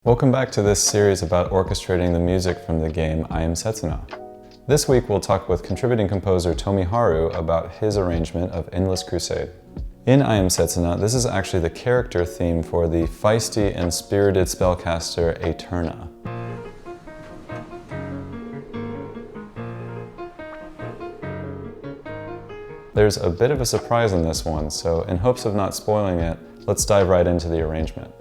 Welcome back to this series about orchestrating the music from the game Am Setsuna. This week we'll talk with contributing composer Tomiharu about his arrangement of Endless Crusade. In Am Setsuna, this is actually the character theme for the feisty and spirited spellcaster Eterna. There's a bit of a surprise in this one, so in hopes of not spoiling it, let's dive right into the arrangement.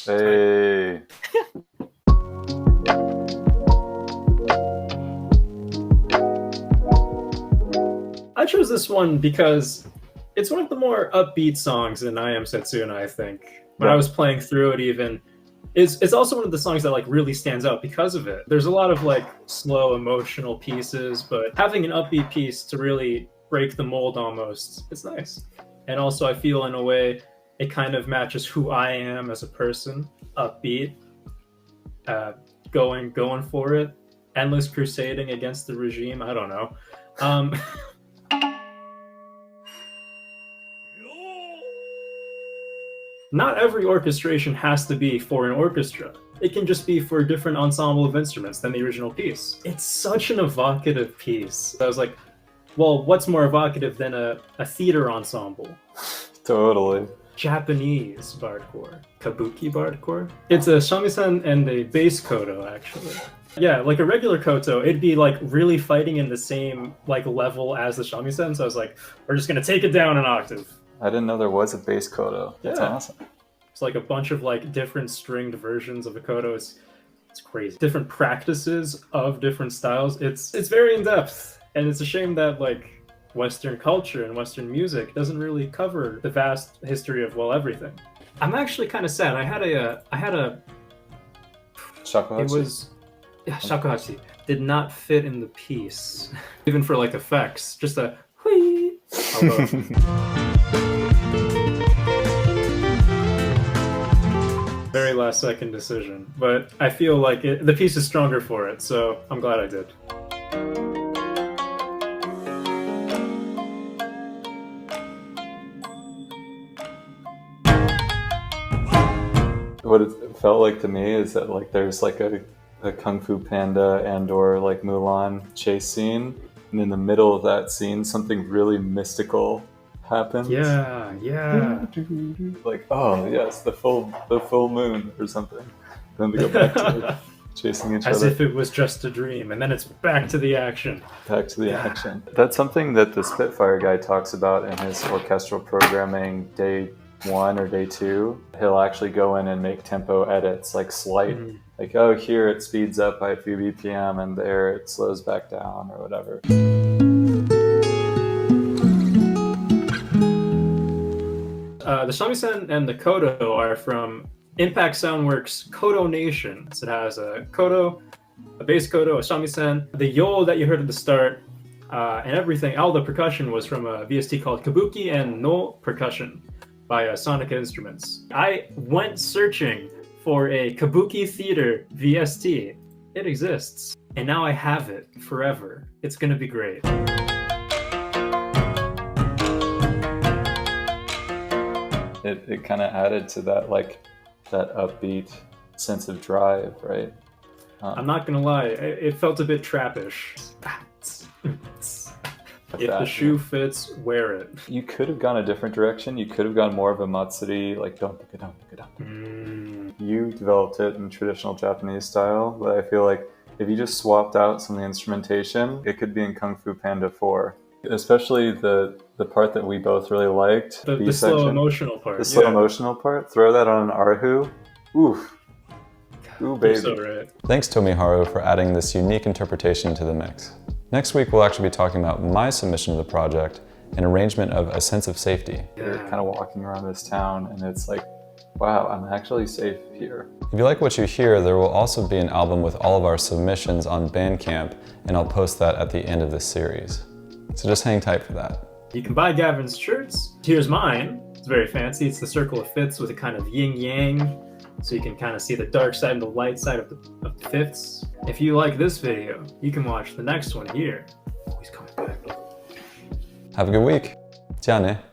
Hey. I chose this one because it's one of the more upbeat songs in Am Setsuna, I think. When I was playing through it even, it's also one of the songs that like really stands out because of it. There's a lot of like slow emotional pieces, but having an upbeat piece to really break the mold almost, it's nice. And also I feel in a way it kind of matches who I am as a person, upbeat, going for it, endless crusading against the regime. I don't know. Not every orchestration has to be for an orchestra. It can just be for a different ensemble of instruments than the original piece. It's such an evocative piece. I was like, well, what's more evocative than a theater ensemble? Totally. Japanese bardcore, kabuki bardcore. It's a shamisen and a bass koto, actually. Yeah, like a regular koto, it'd be like really fighting in the same like level as the shamisen. So I was like, we're just gonna take it down an octave. I didn't know there was a bass koto. That's awesome. It's like a bunch of like different stringed versions of a koto. It's crazy. Different practices of different styles. It's very in depth, and it's a shame that like Western culture and Western music doesn't really cover the vast history of everything. I'm actually kind of sad. I had a Shakuhachi? It was shakuhachi did not fit in the piece, even for like effects. Just a whee. Very last second decision, but I feel like the piece is stronger for it, so I'm glad I did. What it felt like to me is that like there's like a Kung Fu Panda and or like Mulan chase scene, and in the middle of that scene something really mystical happens. Yeah. Like, oh yes, the full moon or something. Then they go back to chasing each other. As if it was just a dream, and then it's back to the action. Back to the action. That's something that the Spitfire guy talks about in his orchestral programming day 1 or day 2. He'll actually go in and make tempo edits, like slight, like, oh, here it speeds up by a few BPM and there it slows back down or whatever. The shamisen and the koto are from Impact Soundworks Koto Nation. So it has a koto, a bass koto, a shamisen. The yo that you heard at the start, and everything, all the percussion was from a VST called Kabuki and No Percussion by Sonica Instruments. I went searching for a Kabuki theater VST. It exists. And now I have it forever. It's gonna be great. it kind of added to that, like, that upbeat sense of drive, right? I'm not gonna lie, it felt a bit trappish. If the shoe fits, wear it. You could have gone a different direction. You could have gone more of a Matsuri, like dum dum dum dum. You developed it in traditional Japanese style, but I feel like if you just swapped out some of the instrumentation, it could be in Kung Fu Panda 4. Especially the part that we both really liked. The slow emotional part. The slow emotional part. Throw that on an Arhu. Oof. Ooh, baby. So right. Thanks, Tomiharu, for adding this unique interpretation to the mix. Next week, we'll actually be talking about my submission of the project, an arrangement of A Sense of Safety. You're kind of walking around this town, and it's like, wow, I'm actually safe here. If you like what you hear, there will also be an album with all of our submissions on Bandcamp, and I'll post that at the end of this series. So just hang tight for that. You can buy Gavin's shirts. Here's mine. It's very fancy. It's the circle of fifths with a kind of yin-yang, so you can kind of see the dark side and the light side of the fifths. If you like this video, you can watch the next one here. Oh, he's coming back. Have a good week. じゃあね。